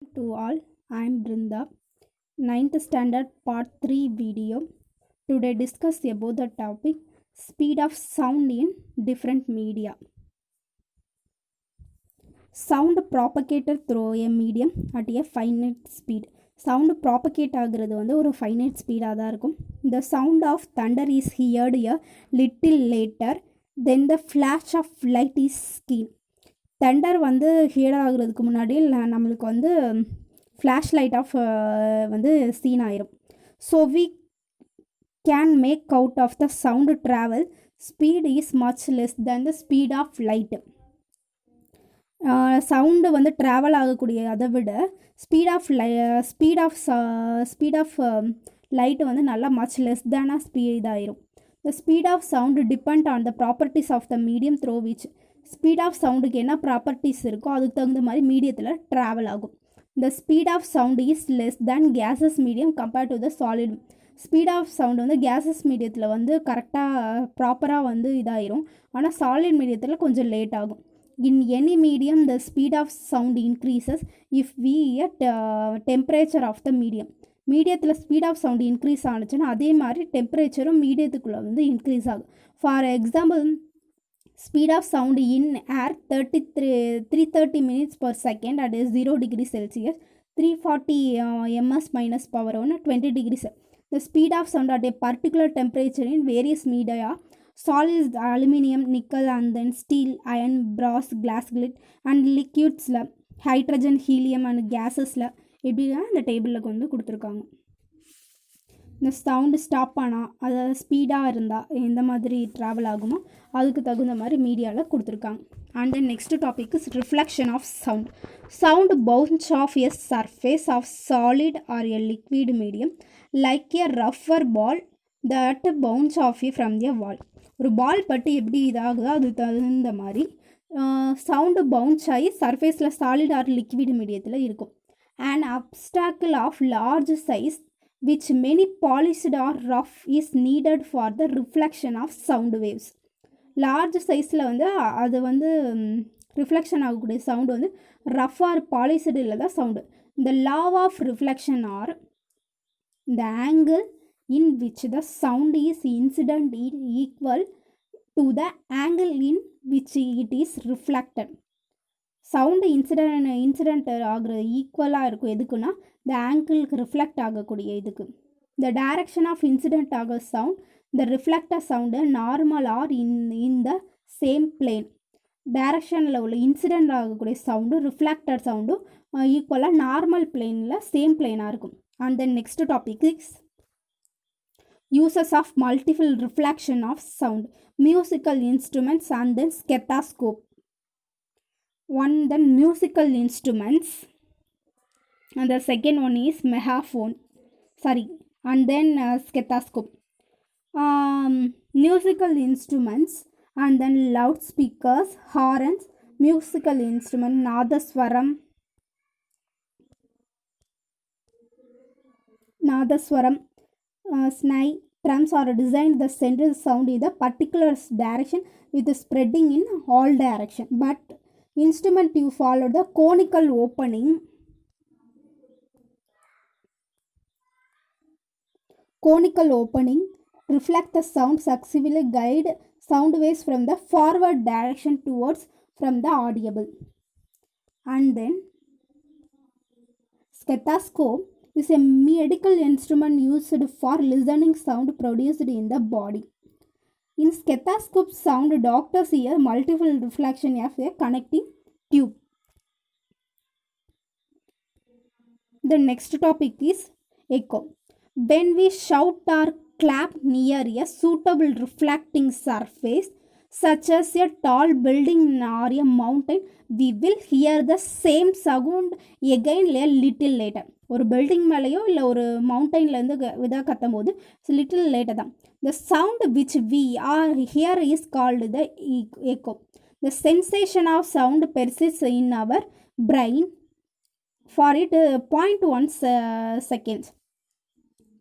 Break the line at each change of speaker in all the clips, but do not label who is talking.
To all, I am Brinda, ninth standard part 3 video. Today discuss about the topic speed of sound in different media. Sound propagated through a medium at a finite speed. Sound propagate ஆகிறது வந்து ஒரு finite ஸ்பீடாக தான் இருக்கும். The sound of thunder is heard a little later then the flash of light is seen. Thunder வந்து hear ஆகுறதுக்கு முன்னாடி நம்மளுக்கு வந்து ஃப்ளாஷ் லைட் ஆஃப் வந்து சீன் ஆயிரும். So we can make out of the sound travel speed is much less than the speed of light. Sound வந்து travel ஆகக்கூடிய அதை விட ஸ்பீட் ஆஃப் லைட்டு வந்து நல்லா மச் லெஸ் தேனாக ஸ்பீடாயிரும். The speed of sound depend on the properties of the medium through which speed of சவுண்டுக்கு என்ன ப்ராப்பர்ட்டிஸ் இருக்கோ அதுக்கு தகுந்த மாதிரி மீடியத்தில் ட்ராவல் ஆகும். The speed of sound is less than gases medium compared to the solid. Speed of sound வந்து gases மீடியத்தில் வந்து கரெக்டாக ப்ராப்பராக வந்து இதாயிரும். ஆனால் சாலிட் மீடியத்தில் கொஞ்சம் லேட் ஆகும். In any medium the speed of sound increases if we temperature of the medium. மீடியத்தில் ஸ்பீட் ஆஃப் சவுண்டு இன்க்ரீஸ் ஆனிச்சுன்னா அதே மாதிரி டெம்பரேச்சரும் மீடியத்துக்குள்ளே வந்து இன்க்ரீஸ் ஆகும். For example, speed of sound in air 330 minutes per second at 0 degrees Celsius, 340 ms minus power on 20 degrees. The speed of sound at a particular temperature in various media, solids, aluminium, nickel, and then steel, iron, brass, glass, glit, and liquids, hydrogen, helium, and gases எப்படின்னா இந்த டேபிளில் கொண்டு கொடுத்துருக்காங்க. இந்த sound stop ஆனால் அதை ஸ்பீடாக இருந்தால் எந்த மாதிரி ட்ராவல் ஆகுமோ அதுக்கு தகுந்த மாதிரி மீடியாவில் கொடுத்துருக்காங்க. And then next topic is reflection of sound. Sound bounce off a surface of solid or a liquid medium like a rubber ball that bounce off a from a wall. ஒரு ball பட்டு எப்படி இதாகுதோ அது தகுந்த மாதிரி sound bounce ஆகி சர்ஃபேஸில் solid R liquid மீடியத்தில் இருக்கும். And obstacle of large size which many polished or rough is needed for the reflection of sound waves. Large சைஸில் வந்து அது வந்து ரிஃப்ளெக்ஷன் ஆகக்கூடிய சவுண்டு வந்து ரஃப் ஆர் பாலிஷ்டு இல்லை தான் சவுண்டு. இந்த law of reflection are the angle in which the sound is incident is equal to the angle in which it is reflected. Sound incident ஆகுறது ஈக்குவலாக இருக்கும். எதுக்குன்னா இந்த ஆங்கிளுக்கு ரிஃப்ளெக்ட் ஆகக்கூடிய இதுக்கு. இந்த டைரக்ஷன் ஆஃப் இன்சிடெண்ட் ஆக சவுண்ட் இந்த reflector sound normal are in the same plane. டைரக்ஷனில் உள்ள இன்சிடெண்ட் ஆகக்கூடிய சவுண்டு ரிஃப்ளெக்டர் சவுண்டும் ஈக்குவலாக நார்மல் பிளேனில் சேம் பிளேனாக இருக்கும். And then next topic is uses of multiple reflection of sound, musical instruments and then stethoscope. One then musical instruments and the second one is megaphone, and then stethoscope. Musical instruments and then loudspeakers, horns, musical instrument nadaswaram, snare, drums are designed the central sound in the particular direction with spreading in all direction. But instrument you follow the conical opening reflect the sound successively guide sound waves from the forward direction towards from the audible. And then stethoscope is a medical instrument used for listening sound produced in the body. In stethoscope sound, doctors hear multiple reflection of a connecting tube. The next topic is echo. When we shout or clap near a suitable reflecting surface, such as a tall building or a mountain, we will hear the same sound again a little later. ஒரு building மேலேயோ இல்லை ஒரு மவுண்டெயின்லேருந்து இதாக கத்தும் போது little later தான். The sound which we are hear is called the echo. The sensation of sound persists in our brain for it 0.1 seconds.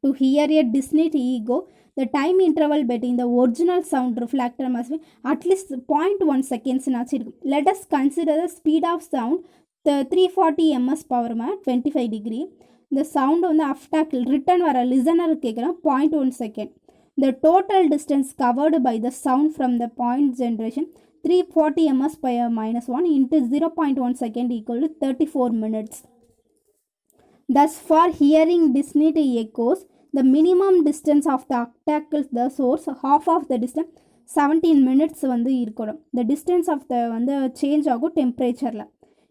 To hear a distinct echo, the time interval between the original sound reflector must be at least 0.1 seconds. Let us consider the speed of sound 340 ms power 25 degree. இந்த sound வந்து after return வர listener கேட்குறேன் 0.1 second. The total distance covered by the sound from the point generation 340 ms by -1 into 0.1 second equal to 34 minutes. Thus, for hearing distinct echoes, the minimum distance of the octacle the source half of the distance 17 minutes வந்து இருக்கணும். The distance of the வந்து change ஆகும் டெம்பரேச்சரில்.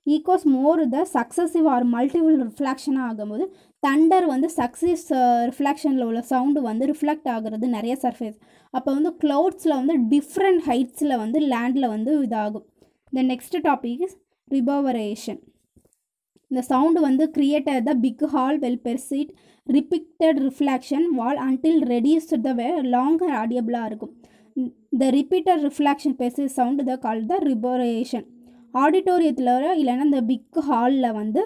Equals more the successive are multiple ரிஃப்ளாக்ஷனாக ஆகும்போது Thunder வந்து success ரிஃப்ளாக்ஷனில் உள்ள sound வந்து reflect ஆகுறது நிறைய சர்ஃபேஸ். அப்போ வந்து க்ளவுட்ஸில் வந்து டிஃப்ரெண்ட் ஹைட்ஸில் வந்து லேண்டில் வந்து இதாகும். The next topic is reverberation. இந்த சவுண்டு வந்து created the big hall well persist repeated reflection wall until reduced the way long ஆடியபிளாக இருக்கும். The repeated reflection persist sound the call the reverberation. ஆடிட்டோரியத்தில் இல்லைன்னா இந்த பிக் ஹாலில் வந்து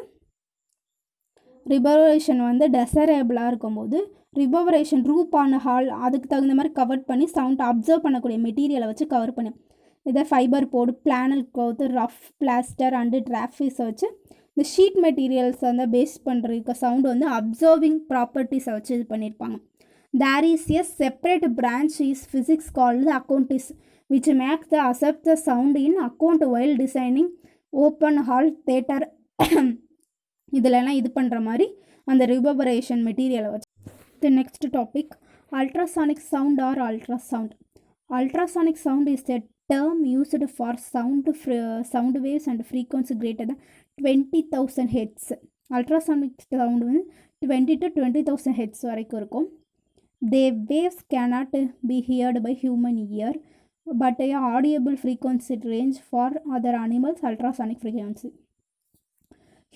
ரிபவரேஷன் வந்து டெசரேபிளாக இருக்கும்போது ரிபவரேஷன் ரூப் ஆன ஹால் அதுக்கு தகுந்த மாதிரி கவர் பண்ணி சவுண்ட் அப்சர்வ் பண்ணக்கூடிய மெட்டீரியலை வச்சு கவர் பண்ணி இதை fibre board flannel cloth rough plaster and டிராஃபிஸை வச்சு இந்த ஷீட் மெட்டீரியல்ஸை வந்து பேஸ் பண்ணுறதுக்கு சவுண்டு வந்து அப்சர்விங் ப்ராப்பர்ட்டிஸை வச்சு இது பண்ணியிருப்பாங்க. There is a separate branch is physics called acoustics which makes the accept the sound in account while designing open hall theater. இதெல்லாம் இது பண்ணுற மாதிரி அந்த ரிபவரேஷன் மெட்டீரியலை வச்சு. The next topic ultrasonic sound or ultrasound. Ultrasonic sound is a term used for sound waves and frequency greater than 20,000 hertz. Ultrasonic sound வந்து 20 to 20,000 hertz வரைக்கும் இருக்கும். The waves cannot be heard by human ear but a audible frequency range for other animals ultrasonic frequency.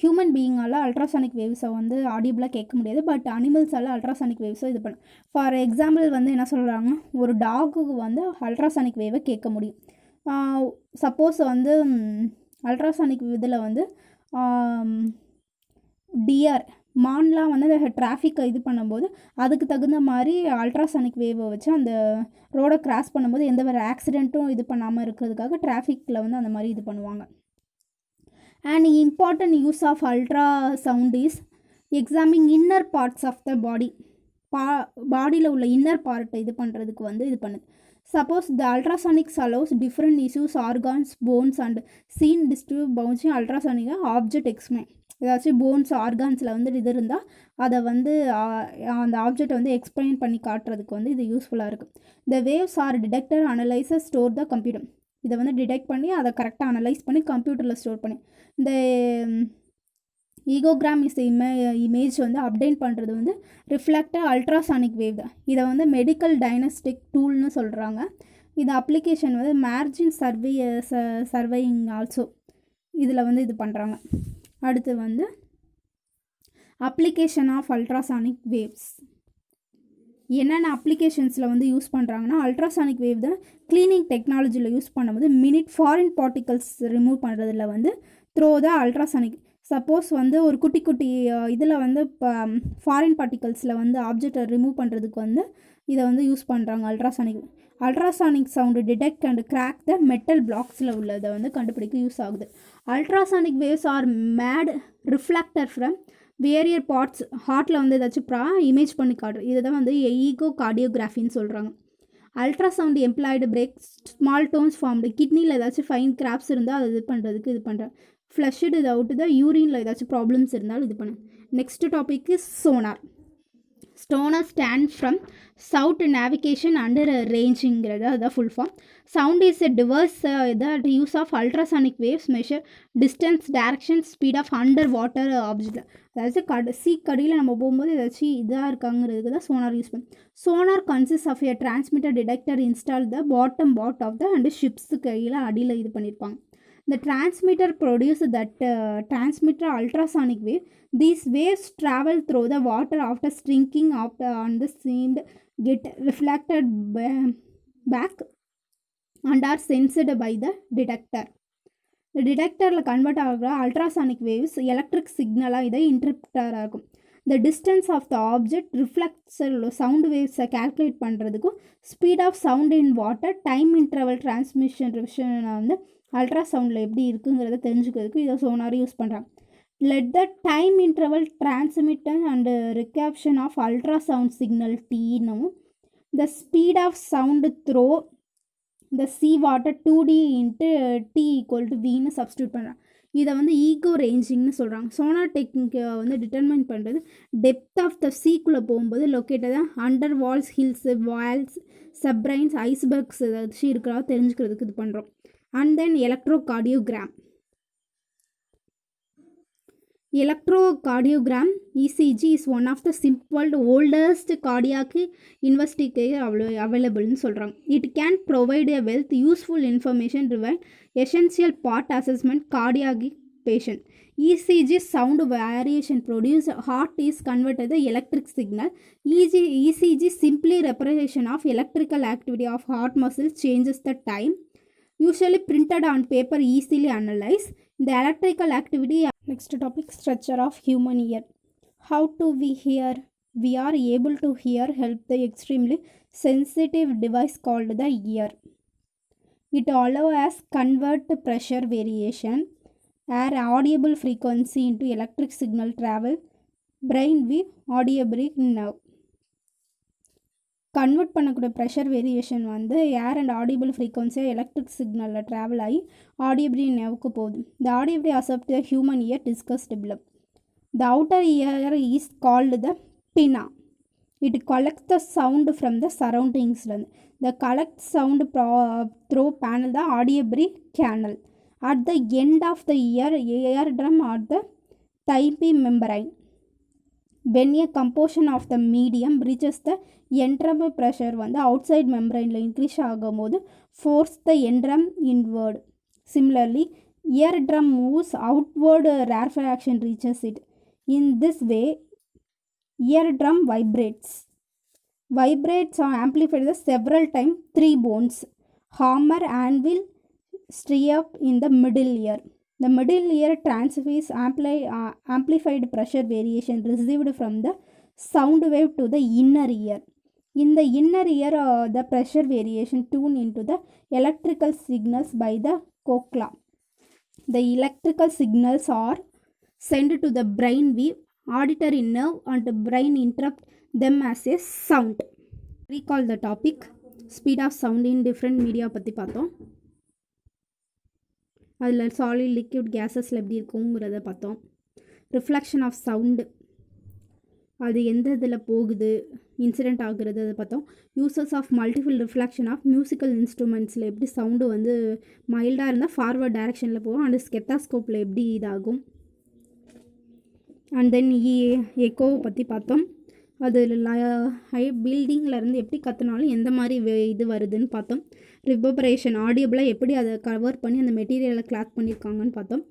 Human பீயிங்கால் ultrasonic வேவ்ஸை வந்து ஆடியபிளாக கேட்க முடியாது, but அனிமல்ஸால் ultrasonic வேவ்ஸை இது பண்ண. ஃபார் எக்ஸாம்பிள் வந்து என்ன சொல்கிறாங்க, ஒரு டாகுக்கு வந்து அல்ட்ராசானிக் வேவை கேட்க முடியும். சப்போஸ் வந்து அல்ட்ராசானிக் இதில் வந்து டியர் மான்லாம் வந்து அந்த டிராஃபிக்கை இது பண்ணும்போது அதுக்கு தகுந்த மாதிரி அல்ட்ராசானிக் வேவை வச்சு அந்த ரோடை கிராஸ் பண்ணும்போது எந்த ஒரு ஆக்சிடெண்ட்டும் இது பண்ணாமல் இருக்கிறதுக்காக டிராஃபிக்கில் வந்து அந்த மாதிரி இது பண்ணுவாங்க. And important use of ultrasound is examining inner parts of the body. பாடியில் உள்ள இன்னர் பார்ட்டை இது பண்ணுறதுக்கு வந்து இது பண்ணுது. Suppose the ultrasonics allows different issues organs bones and seen distribute bouncing அல்ட்ராசானிக்காக ஆப்ஜெக்ட் எக்ஸ்பிளைன். ஏதாச்சும் போன்ஸ் ஆர்கான்ஸில் வந்து இது இருந்தால் அதை வந்து அந்த ஆப்ஜெக்டை வந்து எக்ஸ்பிளைன் பண்ணி காட்டுறதுக்கு வந்து இது யூஸ்ஃபுல்லாக இருக்குது. The waves are detector analyser store the computer. இதை வந்து டிடெக்ட் பண்ணி அதை கரெக்டாக அனலைஸ் பண்ணி கம்ப்யூட்டரில் ஸ்டோர் பண்ணி இந்த ஈகோகிராம் இமேஜ் வந்து அப்டேட் பண்ணுறது வந்து ரிஃப்ளெக்டட் அல்ட்ராசானிக் வேவ் தான். இதை வந்து மெடிக்கல் டயக்னோஸ்டிக் டூல்னு சொல்கிறாங்க. இது அப்ளிகேஷன் வந்து மார்ஜின் சர்வேயிங் ஆல்சோ இதில் வந்து இது பண்ணுறாங்க. அடுத்து வந்து அப்ளிகேஷன் ஆஃப் அல்ட்ராசானிக் வேவ்ஸ். என்னென்ன அப்ளிகேஷன்ஸில் வந்து யூஸ் பண்ணுறாங்கன்னா அல்ட்ராசானிக் வேவ் தான் க்ளீனிங் டெக்னாலஜியில் யூஸ் பண்ணும்போது மினிட் ஃபாரின் பார்ட்டிகல்ஸ் ரிமூவ் பண்ணுறதுல வந்து த்ரோ த அல்ட்ராசானிக். சப்போஸ் வந்து ஒரு குட்டி குட்டி இதில் வந்து இப்போ ஃபாரின் பார்ட்டிகல்ஸில் வந்து ஆப்ஜெக்டை ரிமூவ் பண்ணுறதுக்கு வந்து இதை வந்து யூஸ் பண்ணுறாங்க ultrasonic. Ultrasonic sound detect and crack the metal பிளாக்ஸில் உள்ளதை வந்து கண்டுபிடிக்க யூஸ் ஆகுது. Ultrasonic waves are made reflector from various parts. ஹார்ட்டில் வந்து ஏதாச்சும் இமேஜ் பண்ணி காட்டுறது இதை தான் வந்து ஈகோ கார்டியோகிராஃபின்னு சொல்கிறாங்க. Ultrasound employed break small tones formed. கிட்னியில் ஏதாச்சும் ஃபைன் கிராப்ஸ் இருந்தால் அது இது பண்ணுறதுக்கு இது பண்ணுறேன். ஃப்ளஷ்டு இது அவுட்டு தான் யூரினில் ஏதாச்சும் ப்ராப்ளம்ஸ் இருந்தாலும் இது பண்ணேன். Next topic is sonar. Sonar stand from sound navigation and ரேஞ்சுங்கிறது அதுதான் full form. Sound is a device that use of ultrasonic waves measure distance direction speed of under water object. அதாச்சும் சீக்கடியில் நம்ம போகும்போது ஏதாச்சும் இதாக இருக்காங்கிறதுக்கு தான் சோனார் யூஸ் பண்ணும். Sonar consist of a transmitter detector install the bottom of the and ships கையில் அடியில் இது பண்ணியிருப்பாங்க. The transmitter produces that transmitter ultrasonic wave. These waves travel through the water after shrinking on the seamed get reflected back and are sensed by the detector. The detector convert ultrasonic waves electric signal இதை இன்டர்பிரட்டராக இருக்கும். The distance of the object reflects sound waves calculate பண்ணுறதுக்கும் speed of sound in water time interval transmission வந்து அல்ட்ராசவுண்டில் எப்படி இருக்குங்கிறத தெரிஞ்சுக்கிறதுக்கு இதை sonar use பண்ணுறாங்க. Let the time interval transmission and reception of ultrasound signal டீனும் the speed of sound through the sea water 2D into T equal to Vன்னு substitute பண்ணுறாங்க. இதை வந்து ஈகோ ரேஞ்சிங்னு சொல்கிறாங்க. சோனார் டெக்னிக்கை வந்து டிட்டர்மைன் பண்ணுறது டெப்த் ஆஃப் த சீக்குள்ளே போகும்போது located under walls, hills, walls, submarines, icebergs ஏதாச்சும் இருக்கிறதா தெரிஞ்சுக்கிறதுக்கு இது பண்ணுறோம். And then electrocardiogram. Electrocardiogram ECG is one of the simple oldest cardiac investigator available ன்னு சொல்கிறாங்க. It can provide a wealth useful information provide essential part assessment cardiac patient. ECG sound variation produce heart is converted the electric signal. ECG simply representation of electrical activity of heart muscle changes the time. Usually printed on paper, easily analyzed. The electrical activity. Next topic, structure of human ear. How do we hear? We are able to hear help the extremely sensitive device called the ear. It allows us convert pressure variation, air audible frequency into electric signal travel, brainwave audible nerve. Convert பண்ணக்கூடிய pressure variation வந்து air and audible ஃப்ரீக்வன்சியாக electric சிக்னலில் travel ஆகி audible நெவுக்கு போகுது. The audible aspect the human ear discussed below. The outer ear is called the pinna. It collect the sound from the சரௌண்டிங்ஸ்லேருந்து. The collect sound through panel the audible canal. At the end of the ear drum at the டைபி membrane. When a composition of the medium reaches the eardrum pressure வந்து outside membrane increase ஆகும்போது force the eardrum inward. Similarly, eardrum moves outward, rarefaction reaches it. In this way, eardrum vibrates. Vibrates are amplified several times. 3 bones, hammer, anvil, striap in the middle ear. The middle ear transfers amplified pressure variation received from the sound wave to the inner ear. In the inner ear, the pressure variation tuned into the electrical signals by the cochlea. The electrical signals are sent to the brain wave, auditory nerve, and the brain interrupt them as a sound. Recall the topic. Speed of sound in different media பற்றி பார்த்தோம். அதில் solid liquid கேஸஸில் எப்படி இருக்குங்கிறத பார்த்தோம். Reflection of sound, அது எந்த இதில் போகுது, இன்சிடெண்ட் ஆகுறது அதை பார்த்தோம். Uses of multiple reflection of musical இன்ஸ்ட்ருமெண்ட்ஸில் எப்படி சவுண்டு வந்து மைல்டாக இருந்தால் ஃபார்வர்ட் டைரெக்ஷனில் போகும், அண்ட் ஸ்கெத்தாஸ்கோப்பில் எப்படி இதாகும். அண்ட் தென் எக்கோவை பற்றி பார்த்தோம். அது ஹை பில்டிங்கில் எப்படி கற்றுனாலும் எந்த மாதிரி இது வருதுன்னு பார்த்தோம். ரிவர்பரேஷன் ஆடியபிளாக எப்படி அதை கவர் பண்ணி அந்த மெட்டீரியலை கிளாத் பண்ணியிருக்காங்கன்னு பார்த்தோம்.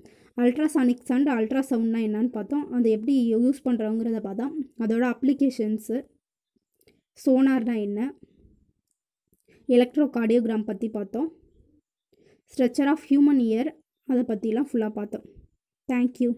அல்ட்ராசானிக்ஸ் அண்ட் அல்ட்ராசவுண்ட்னா என்னன்னு பார்த்தோம். அதை எப்படி யூஸ் பண்ணுறோங்கிறத பார்த்தோம். அதோட அப்ளிகேஷன்ஸு, சோனார்னா என்ன, எலக்ட்ரோகார்டியோகிராம் பற்றி பார்த்தோம். ஸ்ட்ரக்சர் ஆஃப் ஹியூமன் இயர் அதை பற்றிலாம் ஃபுல்லாக பார்த்தோம். தேங்க்யூ.